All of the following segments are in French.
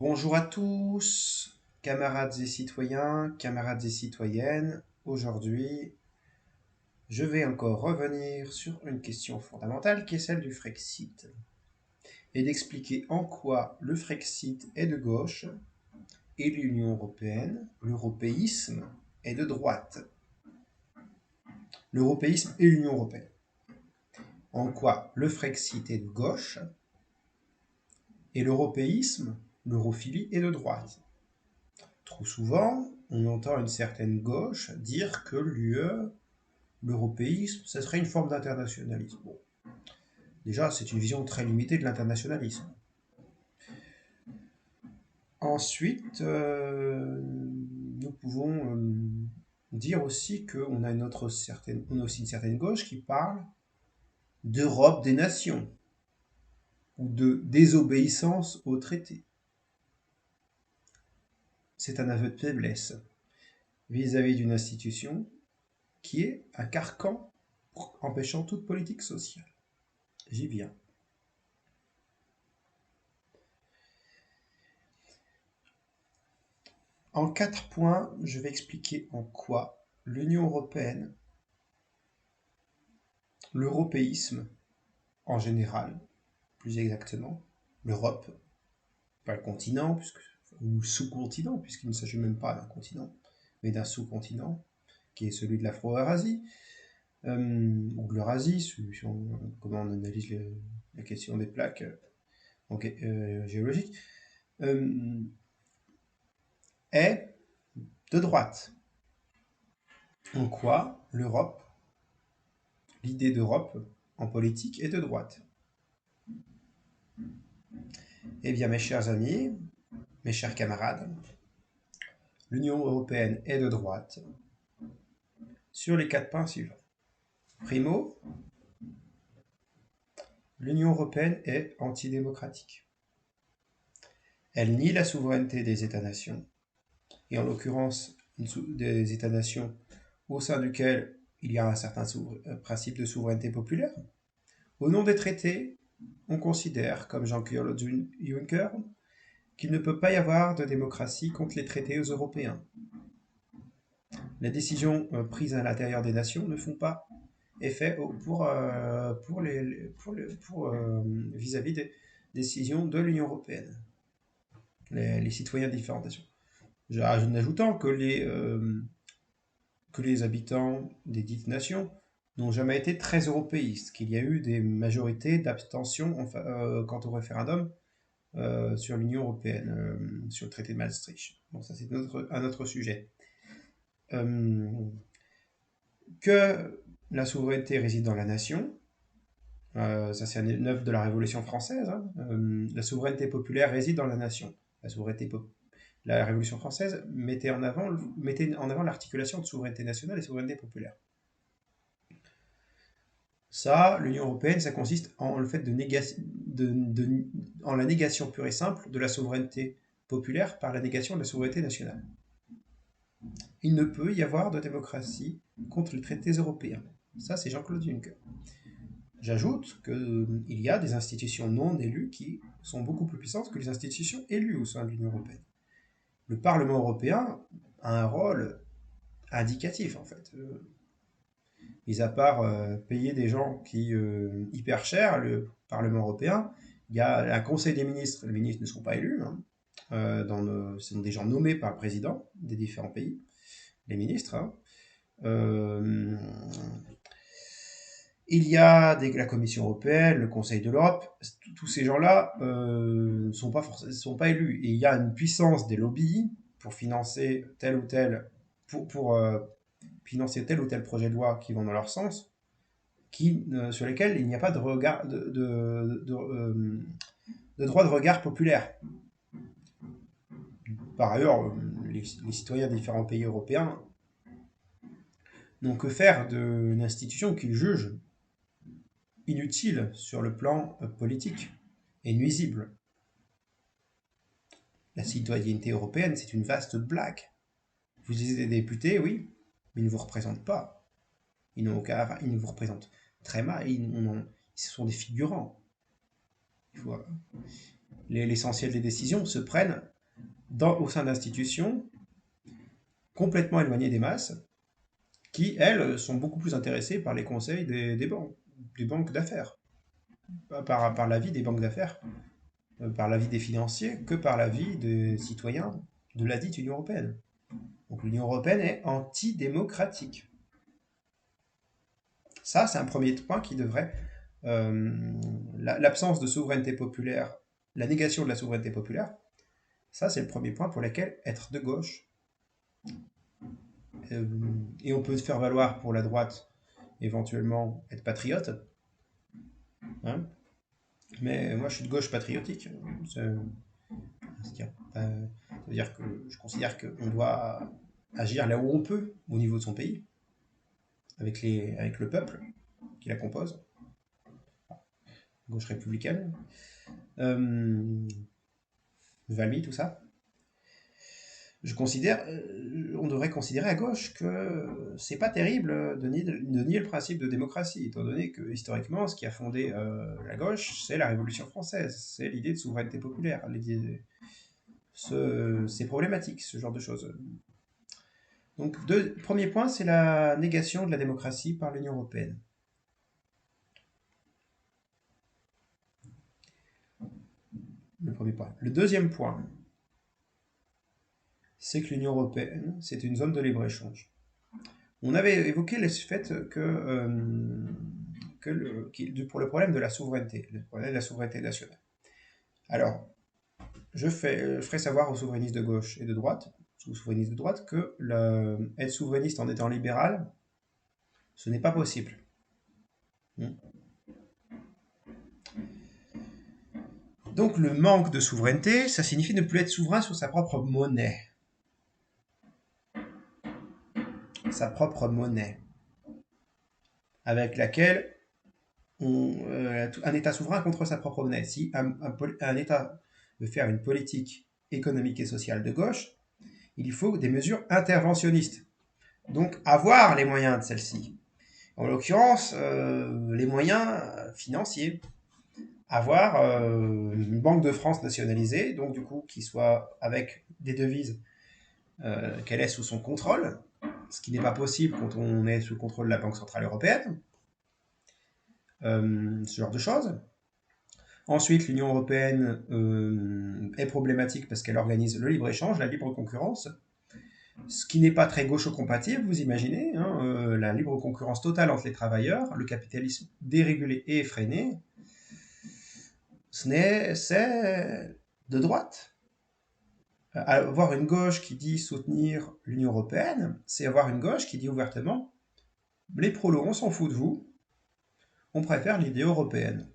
Bonjour à tous, camarades et citoyens, camarades et citoyennes. Aujourd'hui, je vais encore revenir sur une question fondamentale qui est celle du Frexit et d'expliquer en quoi le Frexit est de gauche et l'Union européenne, l'européisme, est de droite. L'européisme et l'Union européenne. En quoi le Frexit est de gauche et l'européisme, l'europhilie, est de droite. Trop souvent, on entend une certaine gauche dire que l'UE, l'européisme, ce serait une forme d'internationalisme. Bon, déjà, c'est une vision très limitée de l'internationalisme. Ensuite, nous pouvons dire aussi qu'on a, on a aussi une certaine gauche qui parle d'Europe des nations ou de désobéissance aux traités. C'est un aveu de faiblesse vis-à-vis d'une institution qui est un carcan empêchant toute politique sociale. J'y viens. En 4 points, je vais expliquer en quoi l'Union européenne, l'européisme en général, plus exactement, l'Europe, pas le continent, ou le sous-continent, puisqu'il ne s'agit même pas d'un continent, mais d'un sous-continent, qui est celui de l'Afro-Eurasie, ou de l'Eurasie, comment on analyse la question des plaques géologiques, est de droite. En quoi l'Europe, l'idée d'Europe en politique est de droite. Eh bien, mes chers amis, mes chers camarades, l'Union européenne est de droite sur les 4 points suivants. Primo, l'Union européenne est antidémocratique. Elle nie la souveraineté des États-nations, et en l'occurrence des États-nations au sein duquel il y a un certain principe de souveraineté populaire. Au nom des traités, on considère, comme Jean-Claude Juncker, qu'il ne peut pas y avoir de démocratie contre les traités européens. Les décisions prises à l'intérieur des nations ne font pas effet vis-à-vis des décisions de l'Union européenne, les citoyens de différentes nations. En ajoutant que les habitants des dites nations n'ont jamais été très européistes, qu'il y a eu des majorités d'abstention quant au référendum sur l'Union européenne, sur le traité de Maastricht. Bon, ça c'est un autre sujet. Que la souveraineté réside dans la nation, ça c'est une œuvre de la Révolution française, hein. La souveraineté populaire réside dans la nation. La Révolution française mettait en avant l'articulation de souveraineté nationale et souveraineté populaire. Ça, l'Union européenne, ça consiste en le fait en la négation pure et simple de la souveraineté populaire par la négation de la souveraineté nationale. Il ne peut y avoir de démocratie contre les traités européens. Ça, c'est Jean-Claude Juncker. J'ajoute qu'il y a des institutions non élues qui sont beaucoup plus puissantes que les institutions élues au sein de l'Union européenne. Le Parlement européen a un rôle indicatif, en fait. Mis à part payer des gens qui hyper cher, le Parlement européen, il y a un conseil des ministres. Les ministres ne sont pas élus, hein. Ce sont des gens nommés par le président des différents pays, les ministres, hein. Il y a la Commission européenne, le Conseil de l'Europe, tous ces gens-là ne sont pas élus. Et il y a une puissance des lobbies pour financer financer tel ou tel projet de loi qui vont dans leur sens, sur lesquels il n'y a pas de droit de regard populaire. Par ailleurs, les citoyens des différents pays européens n'ont que faire d'une institution qu'ils jugent inutile sur le plan politique et nuisible. La citoyenneté européenne, c'est une vaste blague. Vous êtes des députés, oui, mais ils ne vous représentent pas. Ils ne vous représentent très mal. Ce sont des figurants. l'essentiel des décisions se prennent au sein d'institutions complètement éloignées des masses, qui, elles, sont beaucoup plus intéressées par les conseils des banques d'affaires, par l'avis des banques d'affaires, par l'avis des financiers, que par l'avis des citoyens de la dite Union européenne. Donc l'Union européenne est antidémocratique. Ça, c'est un premier point qui devrait... l'absence de souveraineté populaire, la négation de la souveraineté populaire, ça, c'est le premier point pour lequel être de gauche. Et on peut se faire valoir pour la droite, éventuellement être patriote. Hein, mais moi, je suis de gauche patriotique. C'est-à-dire que je considère qu'on doit agir là où on peut, au niveau de son pays, avec le peuple qui la compose, gauche républicaine, Valmy, tout ça. On devrait considérer à gauche que c'est pas terrible de nier le principe de démocratie, étant donné que historiquement, ce qui a fondé la gauche, c'est la Révolution française, c'est l'idée de souveraineté populaire. C'est problématique, ce genre de choses. Donc, premier point, c'est la négation de la démocratie par l'Union européenne. Le premier point. Le deuxième point, c'est que l'Union européenne, c'est une zone de libre-échange. On avait évoqué le fait pour le problème de la souveraineté, le problème de la souveraineté nationale. Alors, je ferai savoir aux souverainistes de gauche et de droite, aux souverainistes de droite, que être souverainiste en étant libéral, ce n'est pas possible. Donc le manque de souveraineté, ça signifie ne plus être souverain sur sa propre monnaie. Sa propre monnaie. Avec laquelle un État souverain contre sa propre monnaie. Si un État veut faire une politique économique et sociale de gauche, il faut des mesures interventionnistes. Donc avoir les moyens de celle-ci. En l'occurrence, les moyens financiers. Avoir une banque de France nationalisée, donc du coup qui soit avec des devises qu'elle est sous son contrôle, ce qui n'est pas possible quand on est sous le contrôle de la Banque Centrale Européenne. Ce genre de choses. Ensuite, l'Union européenne est problématique parce qu'elle organise le libre-échange, la libre concurrence, ce qui n'est pas très gaucho-compatible, vous imaginez, hein, la libre concurrence totale entre les travailleurs, le capitalisme dérégulé et effréné, c'est de droite. Avoir une gauche qui dit soutenir l'Union européenne, c'est avoir une gauche qui dit ouvertement les prolos, on s'en fout de vous, on préfère l'idée européenne.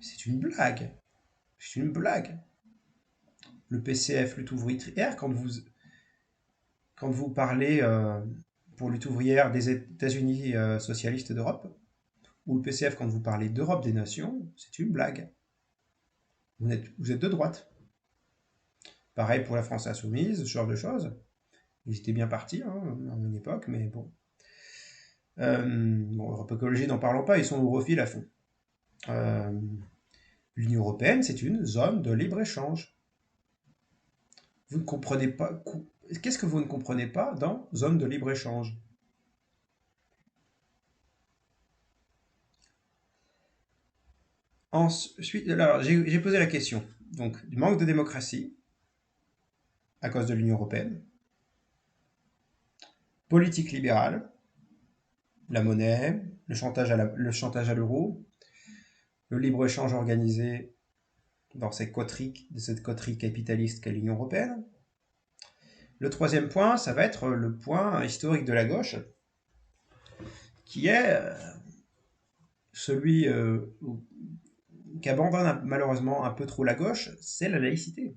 C'est une blague. C'est une blague. Le PCF, lutte ouvrière, quand vous parlez pour lutte ouvrière des États-Unis socialistes d'Europe, ou le PCF quand vous parlez d'Europe des nations, c'est une blague. Vous êtes de droite. Pareil pour la France insoumise, ce genre de choses. Ils étaient bien partis à une époque, mais bon. Europe Écologie, n'en parlons pas, ils sont europhiles à fond. L'Union européenne, c'est une zone de libre-échange. Vous ne comprenez pas... Qu'est-ce que vous ne comprenez pas dans zone de libre-échange? Ensuite, alors, j'ai posé la question. Donc, du manque de démocratie à cause de l'Union européenne, politique libérale, la monnaie, le chantage à l'euro, le libre-échange organisé dans cette coterie capitaliste qu'est l'Union européenne. Le troisième point, ça va être le point historique de la gauche, qui est celui qui abandonne malheureusement un peu trop la gauche, c'est la laïcité.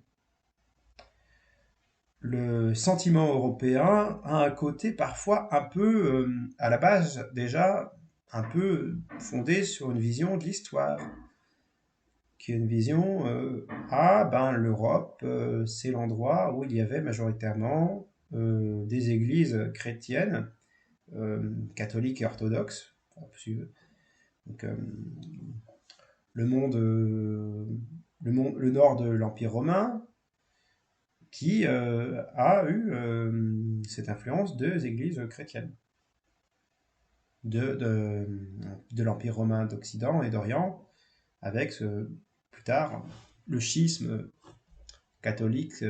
Le sentiment européen a un côté parfois un peu, à la base déjà, un peu fondé sur une vision de l'histoire, qui est une vision, l'Europe, c'est l'endroit où il y avait majoritairement des églises chrétiennes, catholiques et orthodoxes. Donc, le nord de l'Empire romain, qui a eu cette influence des églises chrétiennes, de, de, de l'Empire romain d'Occident et d'Orient, avec plus tard le schisme catholique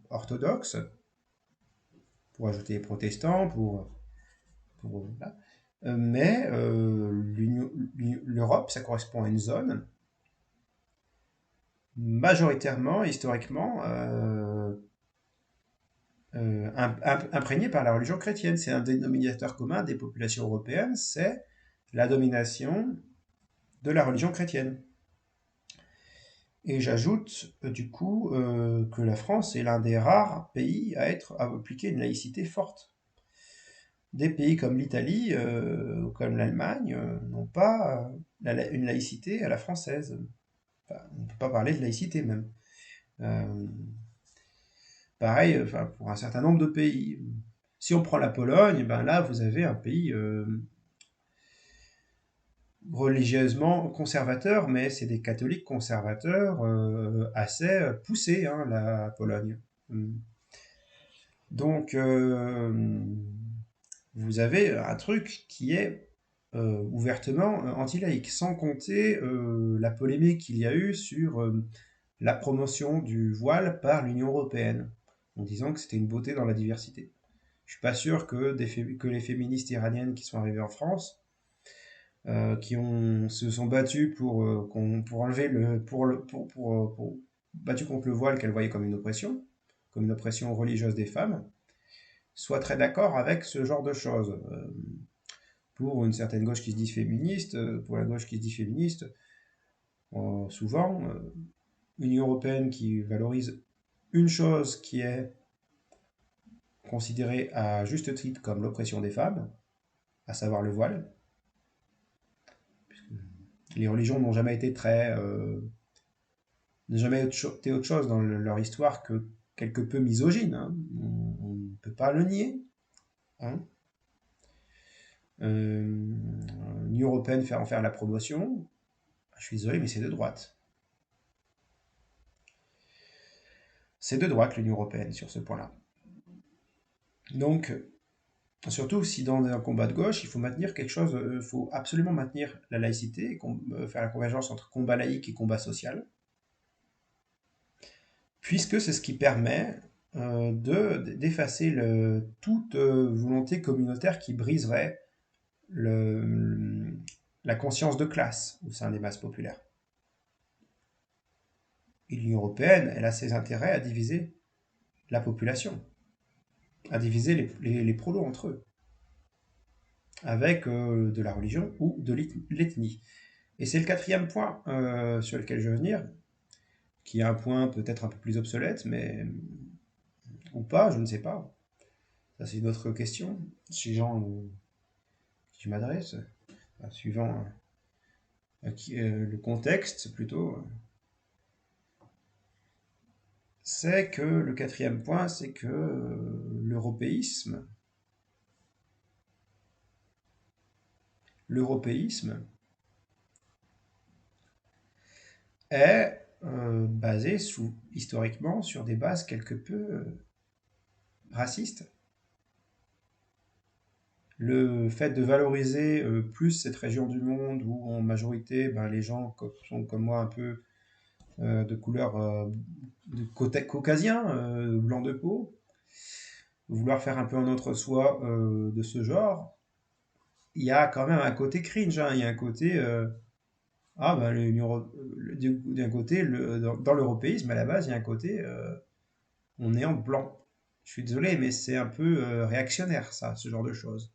orthodoxe, pour ajouter les protestants, voilà. Mais l'Europe, ça correspond à une zone majoritairement, historiquement, imprégnée par la religion chrétienne. C'est un dénominateur commun des populations européennes, c'est la domination de la religion chrétienne. Et j'ajoute du coup que la France est l'un des rares pays à appliquer une laïcité forte. Des pays comme l'Italie ou comme l'Allemagne n'ont pas une laïcité à la française. Enfin, on ne peut pas parler de laïcité même. Euh, Pareil, enfin, pour un certain nombre de pays. Si on prend la Pologne, ben là, vous avez un pays religieusement conservateur, mais c'est des catholiques conservateurs assez poussés, hein, la Pologne. Donc, vous avez un truc qui est ouvertement anti-laïque, sans compter la polémique qu'il y a eu sur la promotion du voile par l'Union européenne, en disant que c'était une beauté dans la diversité. Je suis pas sûr que les féministes iraniennes qui sont arrivées en France, se sont battues pour enlever battues contre le voile qu'elles voyaient comme une oppression religieuse des femmes, soient très d'accord avec ce genre de choses. Pour une certaine gauche qui se dit féministe, pour la gauche qui se dit féministe, souvent, l'Union européenne qui valorise une chose qui est considérée à juste titre comme l'oppression des femmes, à savoir le voile. Les religions n'ont jamais été n'ont jamais été autre chose dans leur histoire que quelque peu misogyne, hein. On ne peut pas le nier, hein. L'Union européenne en faire la promotion, je suis désolé, mais c'est de droite. C'est de droite l'Union européenne sur ce point-là. Donc, surtout si dans un combat de gauche, il faut maintenir quelque chose, il faut absolument maintenir la laïcité, et faire la convergence entre combat laïque et combat social, puisque c'est ce qui permet d'effacer toute volonté communautaire qui briserait la conscience de classe au sein des masses populaires. Et l'Union européenne, elle a ses intérêts à diviser la population, à diviser les prolos entre eux, avec de la religion ou de l'ethnie. Et c'est le quatrième point sur lequel je veux venir, qui est un point peut-être un peu plus obsolète, mais ou pas, je ne sais pas. Ça, c'est une autre question. Si gens qui je m'adresse, suivant le contexte plutôt, c'est que le quatrième point, c'est que l'européisme est basé historiquement sur des bases quelque peu racistes. Le fait de valoriser plus cette région du monde où en majorité les gens sont comme moi un peu de couleur caucasien, blanc de peau, vouloir faire un peu un entre-soi de ce genre, il y a quand même un côté cringe, hein. Il y a un côté d'un côté dans l'européisme à la base il y a un côté on est en blanc. Je suis désolé mais c'est un peu réactionnaire ça, ce genre de choses,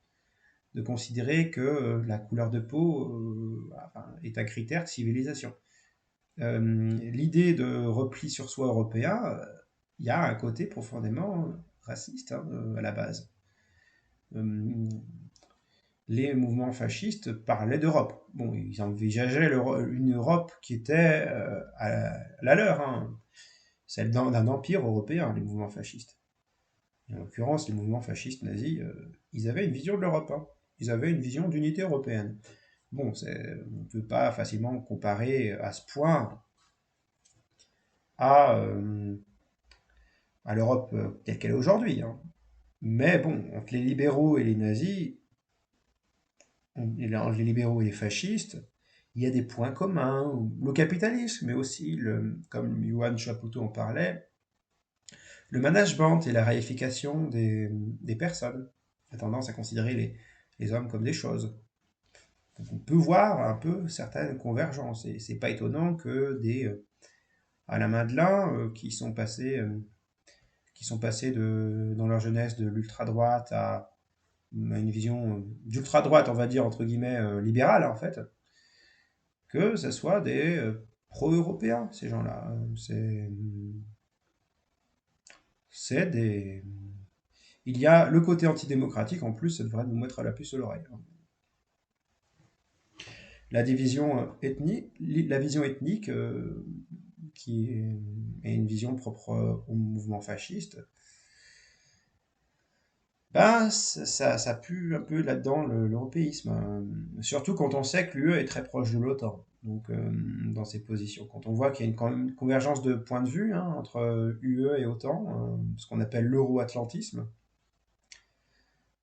de considérer que la couleur de peau est un critère de civilisation. L'idée de repli sur soi européen, il y a un côté profondément raciste, hein, à la base. Les mouvements fascistes parlaient d'Europe. Bon, ils envisageaient une Europe qui était à la leur, hein, celle d'un empire européen, les mouvements fascistes. Et en l'occurrence, les mouvements fascistes nazis, ils avaient une vision de l'Europe, hein. Ils avaient une vision d'unité européenne. bon, on ne peut pas facilement comparer à ce point à, à l'Europe telle qu'elle est aujourd'hui, hein. Mais bon, entre les libéraux et les nazis, entre les libéraux et les fascistes, il y a des points communs. Le capitalisme, mais aussi, comme Johan Chapoutot en parlait, le management et la réification des personnes. La tendance à considérer les hommes comme des choses. Donc on peut voir un peu certaines convergences. Et c'est pas étonnant que à la main de l'un, qui sont passés dans leur jeunesse de l'ultra-droite à une vision d'ultra-droite, on va dire, entre guillemets, libérale, en fait, que ce soit des pro-européens, ces gens-là. C'est des... Il y a le côté antidémocratique, en plus, ça devrait nous mettre à la puce à l'oreille. La division ethnique, la vision ethnique, qui est une vision propre au mouvement fasciste, ben, ça pue un peu là-dedans l'européisme, hein. Surtout quand on sait que l'UE est très proche de l'OTAN. Donc, dans ses positions. Quand on voit qu'il y a quand même une convergence de points de vue, hein, entre UE et OTAN, ce qu'on appelle l'euro-atlantisme,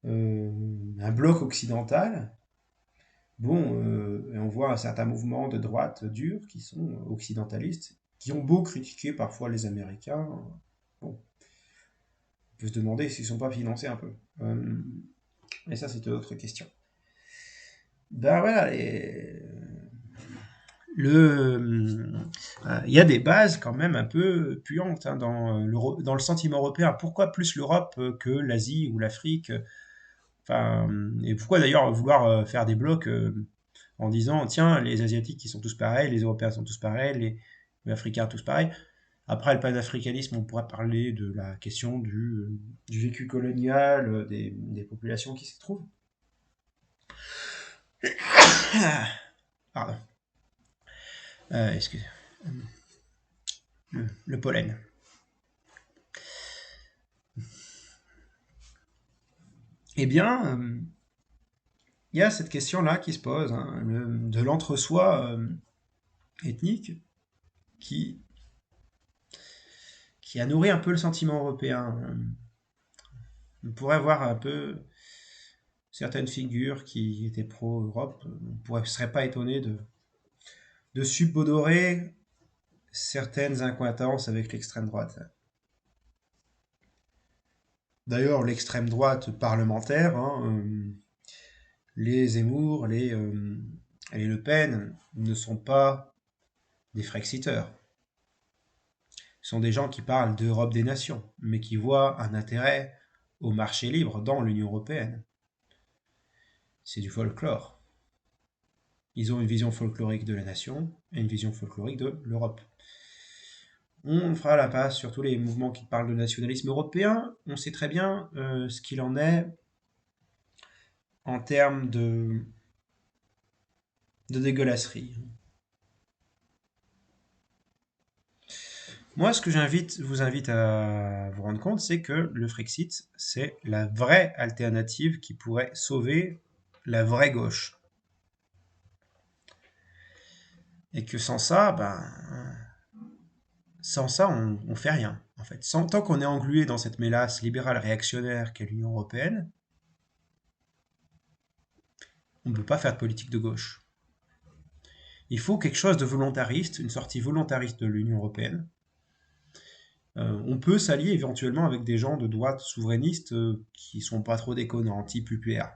un bloc occidental, bon, et on voit un certain mouvement de droite dur qui sont occidentalistes, qui ont beau critiquer parfois les Américains. Bon, on peut se demander s'ils ne sont pas financés un peu. Mais ça, c'est une autre question. Ben voilà, il y a des bases quand même un peu puantes, hein, dans le sentiment européen. Pourquoi plus l'Europe que l'Asie ou l'Afrique? Enfin, et pourquoi d'ailleurs vouloir faire des blocs en disant, tiens, les Asiatiques ils sont tous pareils, les Européens sont tous pareils, les Africains tous pareils. Après le panafricanisme, on pourrait parler de la question du vécu colonial, des populations qui s'y trouvent. Pardon. Excusez. Le pollen. Eh bien, il y a cette question-là qui se pose, hein, de l'entre-soi ethnique qui, qui a nourri un peu le sentiment européen. On pourrait voir un peu certaines figures qui étaient pro-Europe. On ne serait pas étonné de subodorer certaines incohérences avec l'extrême droite. D'ailleurs, l'extrême droite parlementaire, hein, les Zemmour, les Le Pen, ne sont pas des Frexiteurs. Ce sont des gens qui parlent d'Europe des nations, mais qui voient un intérêt au marché libre dans l'Union européenne. C'est du folklore. Ils ont une vision folklorique de la nation et une vision folklorique de l'Europe. On fera la passe sur tous les mouvements qui parlent de nationalisme européen. On sait très bien ce qu'il en est en termes de dégueulasserie. Moi, ce que vous invite à vous rendre compte, c'est que le Frexit, c'est la vraie alternative qui pourrait sauver la vraie gauche. Et que sans ça, on fait rien, en fait. Tant qu'on est englué dans cette mélasse libérale réactionnaire qu'est l'Union européenne, on ne peut pas faire de politique de gauche. Il faut quelque chose de volontariste, une sortie volontariste de l'Union européenne. On peut s'allier éventuellement avec des gens de droite souverainiste qui sont pas trop déconnants, type UPR.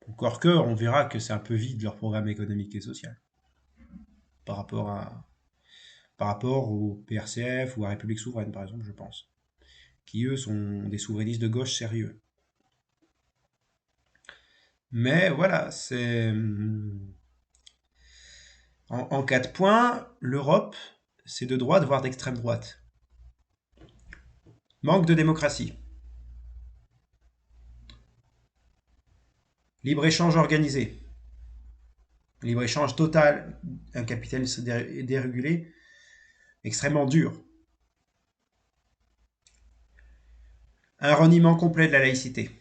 Encore que, on verra que c'est un peu vide leur programme économique et social par rapport par rapport au PRCF ou à République souveraine, par exemple, je pense, qui eux sont des souverainistes de gauche sérieux. Mais voilà, en 4 points, l'Europe, c'est de droite, voire d'extrême droite. Manque de démocratie. Libre-échange organisé. Libre-échange total, un capitalisme dérégulé, extrêmement dur. Un reniement complet de la laïcité.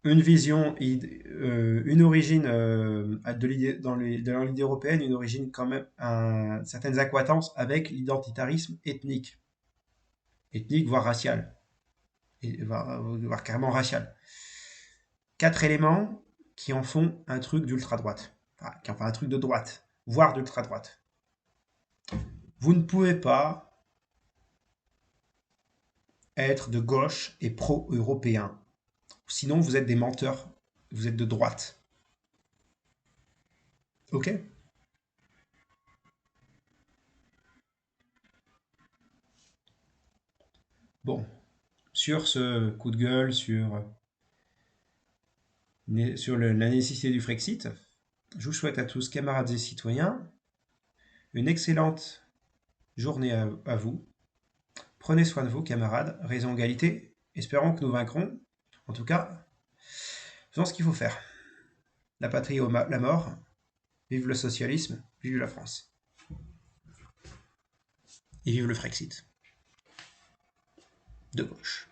une vision, une origine de l'idée, dans l'idée européenne, une origine quand même, certaines accointances avec l'identitarisme ethnique voire racial, voire carrément racial. 4 éléments qui en font un truc d'ultra-droite, enfin, qui en font un truc de droite, voire d'ultra-droite. Vous ne pouvez pas être de gauche et pro-européen. Sinon, vous êtes des menteurs. Vous êtes de droite. Ok? Bon, sur ce coup de gueule, sur la nécessité du Frexit, je vous souhaite à tous, camarades et citoyens, une excellente journée à vous. Prenez soin de vous, camarades. Raison égalité. Espérons que nous vaincrons. En tout cas, faisons ce qu'il faut faire. La patrie ou la mort. Vive le socialisme. Vive la France. Et vive le Frexit. De gauche.